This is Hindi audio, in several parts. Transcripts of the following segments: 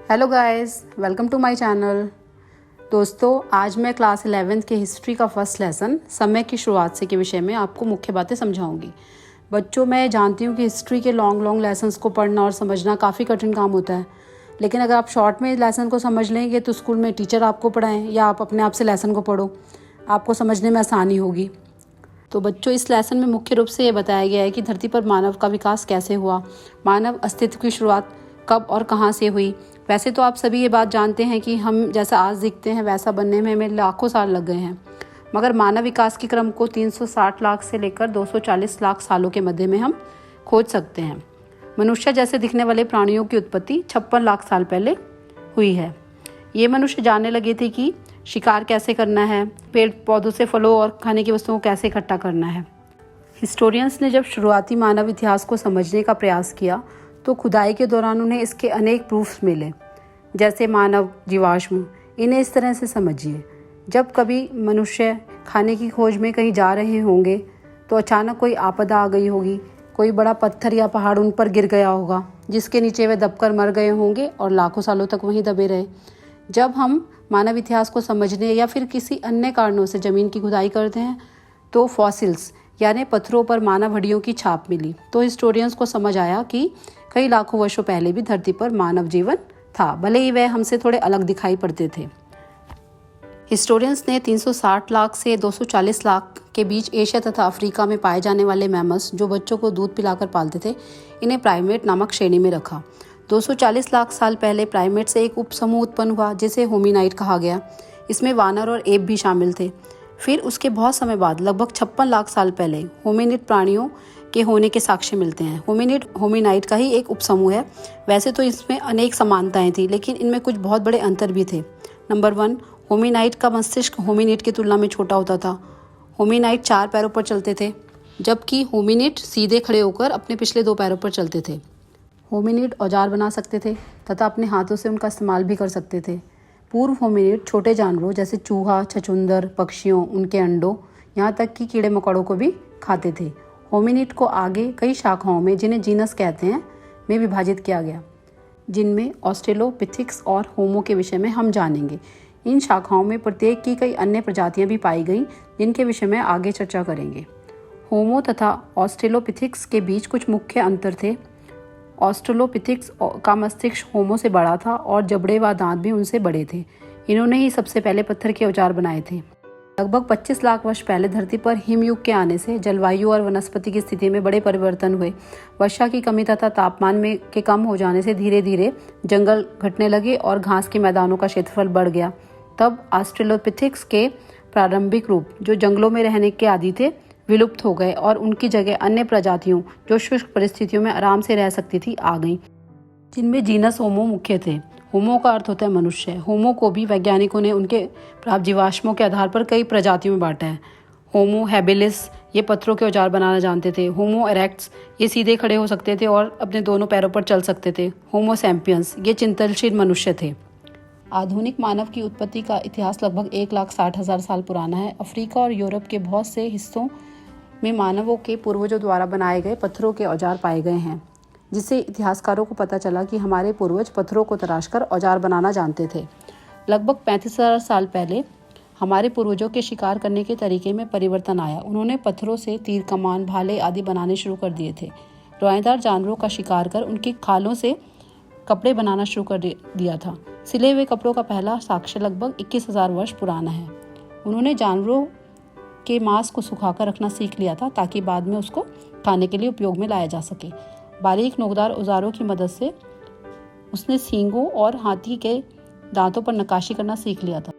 Hello guys, welcome to my channel. दोस्तों, आज मैं क्लास 11th के हिस्ट्री का फर्स्ट लेसन समय की शुरुआत से के विषय में आपको मुख्य बातें समझाऊंगी। बच्चों, मैं जानती हूँ कि हिस्ट्री के लॉन्ग लेसन्स को पढ़ना और समझना काफ़ी कठिन काम होता है, लेकिन अगर आप शॉर्ट में लेसन को समझ लेंगे तो स्कूल में टीचर आपको पढ़ाएं या आप अपने आप से लेसन को पढ़ो, आपको समझने में आसानी होगी। तो बच्चों, इस लेसन में मुख्य रूप से ये बताया गया है कि धरती पर मानव का विकास कैसे हुआ, मानव अस्तित्व की शुरुआत कब और कहाँ से हुई। वैसे तो आप सभी ये बात जानते हैं कि हम जैसा आज दिखते हैं वैसा बनने में हमें लाखों साल लग गए हैं, मगर मानव विकास के क्रम को 360 लाख से लेकर 240 लाख सालों के मध्य में हम खोज सकते हैं। मनुष्य जैसे दिखने वाले प्राणियों की उत्पत्ति 56 लाख साल पहले हुई है। ये मनुष्य जानने लगे थे कि शिकार कैसे करना है, पेड़ पौधों से फलों और खाने की वस्तुओं को कैसे इकट्ठा करना है। हिस्टोरियंस ने जब शुरुआती मानव इतिहास को समझने का प्रयास किया तो खुदाई के दौरान उन्हें इसके अनेक प्रूफ्स मिले, जैसे मानव जीवाश्म। इन्हें इस तरह से समझिए, जब कभी मनुष्य खाने की खोज में कहीं जा रहे होंगे तो अचानक कोई आपदा आ गई होगी, कोई बड़ा पत्थर या पहाड़ उन पर गिर गया होगा जिसके नीचे वे दबकर मर गए होंगे और लाखों सालों तक वहीं दबे रहे। जब हम मानव इतिहास को समझने या फिर किसी अन्य कारणों से ज़मीन की खुदाई करते हैं तो फॉसिल्स यानी पत्थरों पर मानव हड्डियों की छाप मिली, तो हिस्टोरियंस को समझ आया कि कई लाखों वर्षों पहले भी धरती पर मानव जीवन था, भले ही वह हमसे थोड़े अलग दिखाई पड़ते थे। हिस्टोरियंस ने 360 लाख से 240 लाख के बीच एशिया तथा अफ्रीका में पाए जाने वाले मैमल्स जो बच्चों को दूध पिलाकर पालते थे, इन्हें प्राइमेट नामक श्रेणी में रखा। 240 लाख साल पहले प्राइमेट से एक उपसमूह उत्पन्न हुआ जिसे होमिनाइड कहा गया। इसमें वानर और एप भी शामिल थे। फिर उसके बहुत समय बाद लगभग 56 लाख साल पहले होमिनिड प्राणियों के होने के साक्ष्य मिलते हैं। होमिनिड होमिनाइड का ही एक उपसमूह है। वैसे तो इसमें अनेक समानताएं थी, लेकिन इनमें कुछ बहुत बड़े अंतर भी थे। नंबर 1, होमिनाइड का मस्तिष्क होमिनिड की तुलना में छोटा होता था। होमिनाइड 4 पैरों पर चलते थे, जबकि होमिनिड सीधे खड़े होकर अपने पिछले 2 पैरों पर चलते थे। होमिनिड औजार बना सकते थे तथा अपने हाथों से उनका इस्तेमाल भी कर सकते थे। पूर्व होमिनिड छोटे जानवरों जैसे चूहा, छछूंदर, पक्षियों, उनके अंडों, यहाँ तक कि कीड़े मकोड़ों को भी खाते थे। होमिनिड को आगे कई शाखाओं में, जिन्हें जीनस कहते हैं, में विभाजित किया गया, जिनमें ऑस्ट्रेलोपिथिक्स और होमो के विषय में हम जानेंगे। इन शाखाओं में प्रत्येक की कई अन्य प्रजातियां भी पाई गईं, जिनके विषय में आगे चर्चा करेंगे। होमो तथा ऑस्ट्रेलोपिथिक्स के बीच कुछ मुख्य अंतर थे। ऑस्ट्रेलोपिथिक्स का मस्तिष्क होमो से बड़ा था और जबड़े व दांत भी उनसे बड़े थे। इन्होंने ही सबसे पहले पत्थर के औजार बनाए थे। लगभग 25 लाख वर्ष पहले धरती पर हिमयुग के आने से जलवायु और वनस्पति की स्थिति में बड़े परिवर्तन हुए। वर्षा की कमी तथा तापमान में के कम हो जाने से धीरे धीरे जंगल घटने लगे और घास के मैदानों का क्षेत्रफल बढ़ गया। तब ऑस्ट्रेलोपिथिक्स के प्रारंभिक रूप, जो जंगलों में रहने के आदी थे, विलुप्त हो गए और उनकी जगह अन्य प्रजातियों जो शुष्क परिस्थितियों में आराम से रह सकती थी आ गईं, जिनमें जीनस होमो मुख्य थे। होमो का अर्थ होता है मनुष्य। होमो को भी वैज्ञानिकों ने उनके प्राप्त जीवाश्मों के आधार पर कई प्रजातियों में बांटा है। होमो हैबिलिस, ये पत्थरों के औजार बनाना जानते थे। होमो इरेक्टस, ये सीधे खड़े हो सकते थे और अपने दोनों पैरों पर चल सकते थे। होमो सैम्पियंस, ये चिंतनशील मनुष्य थे। आधुनिक मानव की उत्पत्ति का इतिहास लगभग 1,60,000 साल पुराना है। अफ्रीका और यूरोप के बहुत से हिस्सों में मानवों के पूर्वजों द्वारा बनाए गए पत्थरों के औजार पाए गए हैं, जिससे इतिहासकारों को पता चला कि हमारे पूर्वज पत्थरों को तराशकर औजार बनाना जानते थे। लगभग 35,000 साल पहले हमारे पूर्वजों के शिकार करने के तरीके में परिवर्तन आया। उन्होंने पत्थरों से तीर, कमान, भाले आदि बनाने शुरू कर दिए थे। रोएदार जानवरों का शिकार कर उनकी खालों से कपड़े बनाना शुरू कर दिया था। सिले हुए कपड़ों का पहला साक्ष्य लगभग 21,000 वर्ष पुराना है। उन्होंने जानवरों के मांस को सुखाकर रखना सीख लिया था ताकि बाद में उसको खाने के लिए उपयोग में लाया जा सके। बारीक नोकदार औजारों की मदद से उसने सींगों और हाथी के दांतों पर नक्काशी करना सीख लिया था।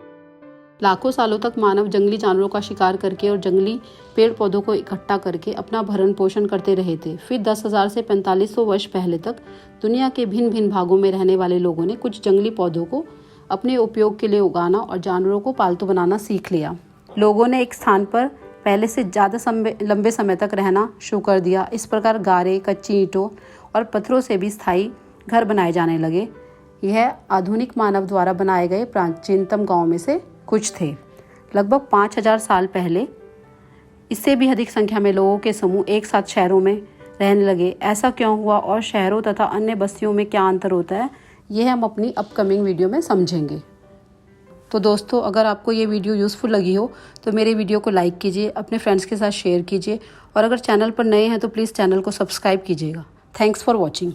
लाखों सालों तक मानव जंगली जानवरों का शिकार करके और जंगली पेड़ पौधों को इकट्ठा करके अपना भरण पोषण करते रहे थे। फिर 10,000 से 4500 वर्ष पहले तक दुनिया के भिन्न भिन्न भागों में रहने वाले लोगों ने कुछ जंगली पौधों को अपने उपयोग के लिए उगाना और जानवरों को पालतू बनाना सीख लिया। लोगों ने एक स्थान पर पहले से ज़्यादा लंबे समय तक रहना शुरू कर दिया। इस प्रकार गारे, कच्ची ईंटों और पत्थरों से भी स्थायी घर बनाए जाने लगे। यह आधुनिक मानव द्वारा बनाए गए प्राचीनतम गांवों में से कुछ थे। लगभग 5,000 साल पहले इससे भी अधिक संख्या में लोगों के समूह एक साथ शहरों में रहने लगे। ऐसा क्यों हुआ और शहरों तथा अन्य बस्तियों में क्या अंतर होता है, ये हम अपनी अपकमिंग वीडियो में समझेंगे। तो दोस्तों, अगर आपको ये वीडियो यूज़फुल लगी हो तो मेरे वीडियो को लाइक कीजिए, अपने फ्रेंड्स के साथ शेयर कीजिए और अगर चैनल पर नए हैं तो प्लीज़ चैनल को सब्सक्राइब कीजिएगा। Thanks for watching.